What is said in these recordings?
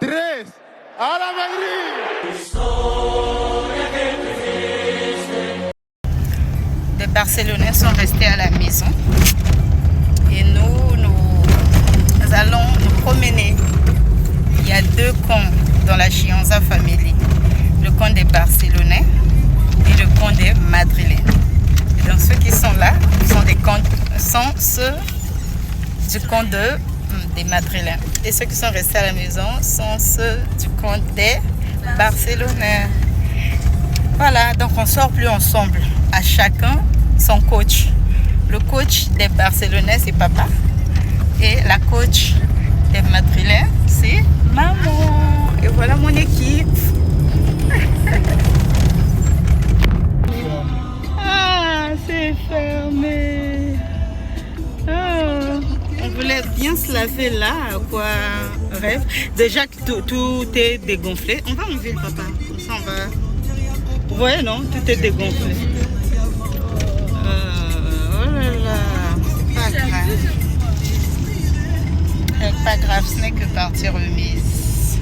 tres, ¡a la Madrid! Les Barcelonais sont restés à la maison et nous allons nous promener. Il y a deux camps dans la Chianza Family, le camp des Barcelonais et le camp des Madrilènes. Et donc ceux qui sont là sont ceux du camp des Madrilènes. Et ceux qui sont restés à la maison sont ceux du camp des Barcelonais. Voilà, donc on sort plus ensemble. À chacun son coach. Le coach des Barcelonais, c'est papa. Et la coach des Madrilènes, c'est maman. Et voilà mon équipe. Ah, c'est fermé. Oh, on voulait bien se laver là, quoi. Rêve. Déjà que tout est dégonflé. On va enlever le papa. Comme ça, on va. Vous voyez, non? Tout est dégonflé. Oh là là. Pas grave. Pas grave, ce n'est que partie remise.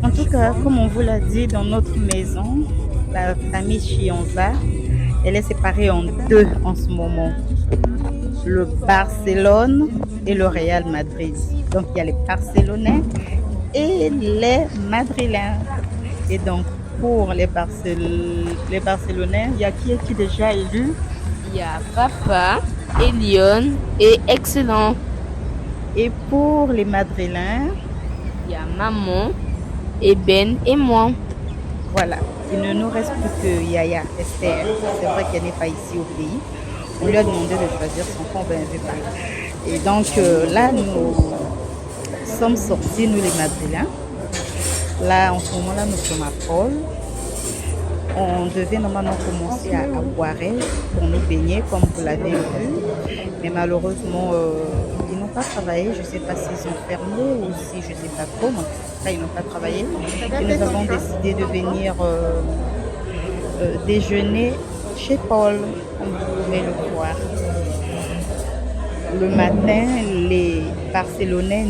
En tout cas, comme on vous l'a dit, dans notre maison, la famille Chianza, elle est séparée en deux en ce moment. Le Barcelone et le Real Madrid. Donc il y a les Barcelonais et les Madrilènes. Et donc pour les Barcelonais, il y a qui déjà élu? Il y a Papa, Elion et Excellent. Et pour les Madrilènes, il y a Maman, Ben et moi. Voilà, il ne nous reste plus que Yaya, Esther. C'est vrai qu'elle n'est pas ici au pays. On lui a demandé de choisir son camp, ben elle veut pas. Et donc là, nous sommes sortis, nous les Madrilènes. Là, en ce moment-là, nous sommes à Paul. On devait normalement commencer à Boirel pour nous baigner, comme vous l'avez vu. Mais malheureusement, ils n'ont pas travaillé. Je ne sais pas s'ils ont fermé ou si je ne sais pas trop. Mais là, ils n'ont pas travaillé. Et nous avons décidé de venir déjeuner chez Paul, comme vous pouvez le voir. Le matin, les Barcelonais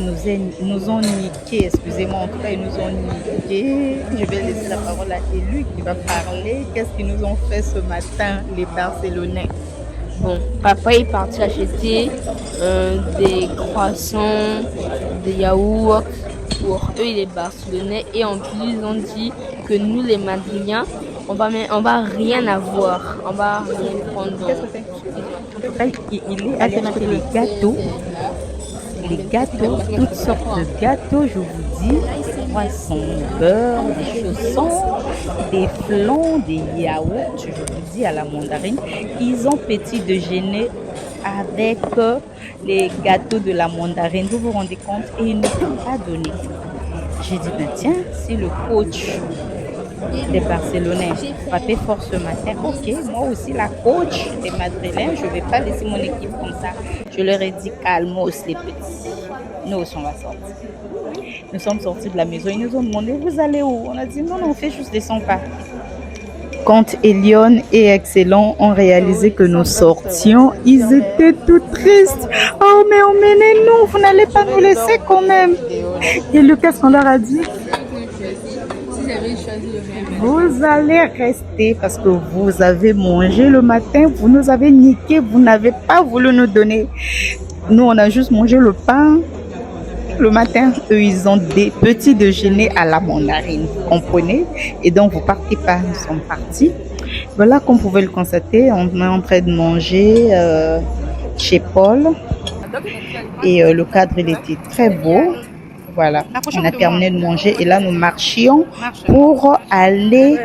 nous ont niqué, excusez-moi, en tout cas, ils nous ont niqué. Je vais laisser la parole à Élu qui va parler. Qu'est-ce qu'ils nous ont fait ce matin, les Barcelonais? Bon, papa est parti acheter des croissants, des yaourts pour eux, les Barcelonais. Et en plus, ils ont dit que nous, les Madriens, on va rien avoir. On va rien prendre. Qu'est-ce que c'est? Il est allé acheter les gâteaux, toutes sortes de gâteaux, je vous dis, poisson, beurre, des chaussons, des flancs, des yaourts, je vous dis à la mandarine. Ils ont petit déjeuner avec les gâteaux de la mandarine, vous vous rendez compte, et ils ne t'ont pas donné. J'ai dit, ben tiens, c'est le coach des Barcelonais frappé fort ce matin. Ok, moi aussi la coach des Madrilènes, je ne vais pas laisser mon équipe comme ça. Je leur ai dit calmos les petits. Nous aussi on va sortir. Nous sommes sortis de la maison, ils nous ont demandé vous allez où? On a dit non, on fait juste les 100 pas. Quand Elion et Excellent ont réalisé que nous sortions, ils étaient tout tristes. Oh mais emmenez-nous, vous n'allez pas nous laisser quand même. Et Lucas, on leur a dit vous allez rester parce que vous avez mangé le matin, vous nous avez niqué, vous n'avez pas voulu nous donner. Nous, on a juste mangé le pain le matin. Eux, ils ont des petits déjeuners à la mandarine, vous comprenez? Et donc, vous partez pas, nous sommes partis. Voilà, comme vous pouvez le constater, on est en train de manger chez Paul. Et le cadre, il était très beau. Voilà, on a terminé de manger et là nous marchions pour aller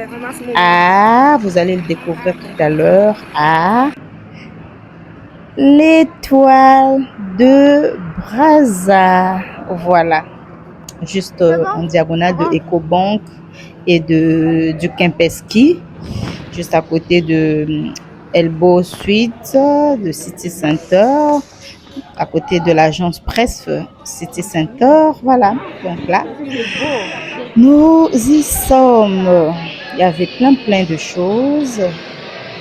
à, vous allez le découvrir tout à l'heure, à l'étoile de Brazza. Voilà, juste en diagonale de Ecobank et du Kempinski, juste à côté de Elbow Suite, de City Center, à côté de l'agence Presse City Center. Voilà, donc là nous y sommes. Il y avait plein de choses.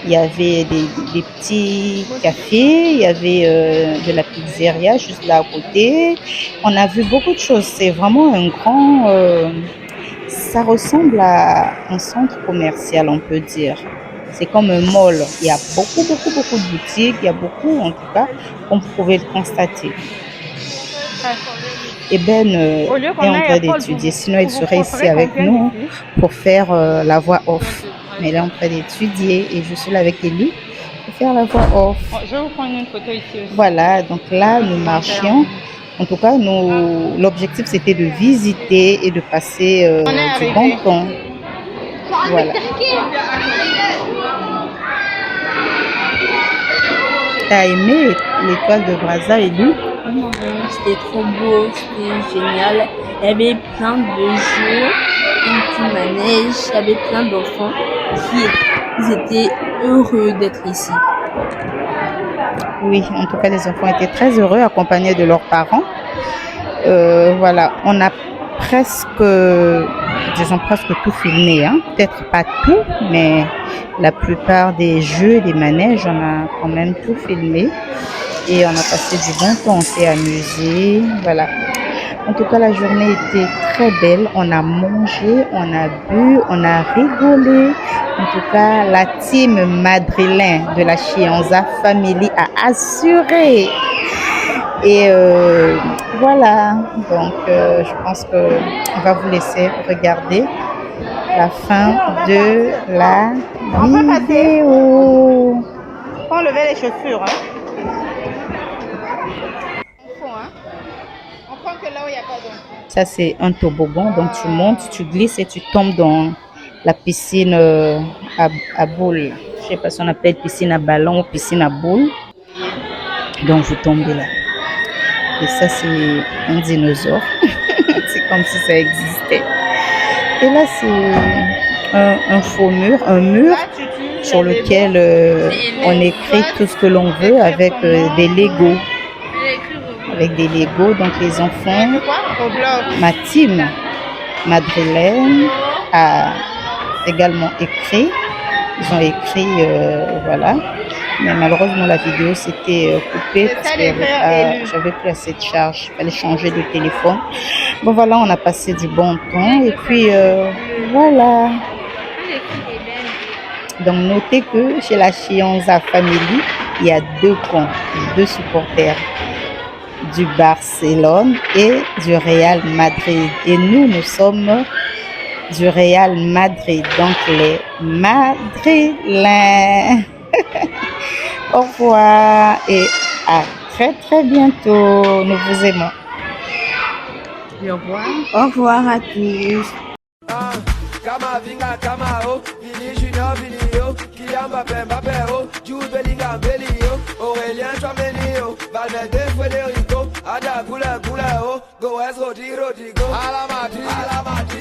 Il y avait des petits cafés, il y avait de la pizzeria juste là à côté. On a vu beaucoup de choses. C'est vraiment un grand... ça ressemble à un centre commercial, on peut dire. C'est comme un mall. Il y a beaucoup de boutiques. Il y a beaucoup, en tout cas, comme vous pouvez le constater. Et Ben est en train d'étudier. Sinon, il serait ici avec nous pour faire la voix off. Mais il est en train d'étudier et je suis là avec Élie pour faire la voix off. Je vais vous prendre une photo ici aussi. Voilà, donc là, nous marchions. En tout cas, l'objectif, c'était de visiter et de passer du bon temps. Voilà. T'as aimé l'étoile de Brazza, Élie? C'était trop beau, c'était génial. Il y avait plein de jeux, un petit manège, il y avait plein d'enfants qui étaient heureux d'être ici. Oui, en tout cas, les enfants étaient très heureux, accompagnés de leurs parents. Voilà, on a presque tout filmé, hein. Peut-être pas tout, mais la plupart des jeux, des manèges, on a quand même tout filmé. Et on a passé du bon temps, on s'est amusé, voilà. En tout cas, la journée était très belle. On a mangé, on a bu, on a rigolé. En tout cas, la team madrilène de la Chianza Family a assuré. Et voilà, donc je pense qu'on va vous laisser regarder la fin de la vidéo. Faut enlever les chaussures. Hein. On prend que là où il n'y a pas d'eau. Ça, c'est un toboggan. Donc, tu montes, tu glisses et tu tombes dans la piscine à boules. Je ne sais pas si on appelle piscine à ballon ou piscine à boules. Donc, vous tombez là. Et ça, c'est un dinosaure. C'est comme si ça existait. Et là, c'est un faux mur, un mur sur lequel on écrit tout ce que l'on veut avec des Legos. Avec des Legos, donc les enfants, ma team madrilène a également écrit. Ils ont écrit, voilà. Mais malheureusement, la vidéo s'était coupée parce que j'avais plus assez de charge. Il fallait changer de téléphone. Bon, voilà, on a passé du bon temps. Et puis, voilà. Donc, notez que chez la Chianza Family, il y a deux camps, deux supporters du Barcelone et du Real Madrid. Et nous sommes du Real Madrid, donc les Madrilèns. Au revoir et à très bientôt. Nous vous aimons. Et au revoir. Au revoir à tous. Kama vinga kama o, Vini Junior Vini yo, Kylian Mbappé o, Jude Bellingham Belly yo, Aurélien Tchouameni yo, Valverde Federico, Ada Gula o, Goes Rodrigo, à la Madrid.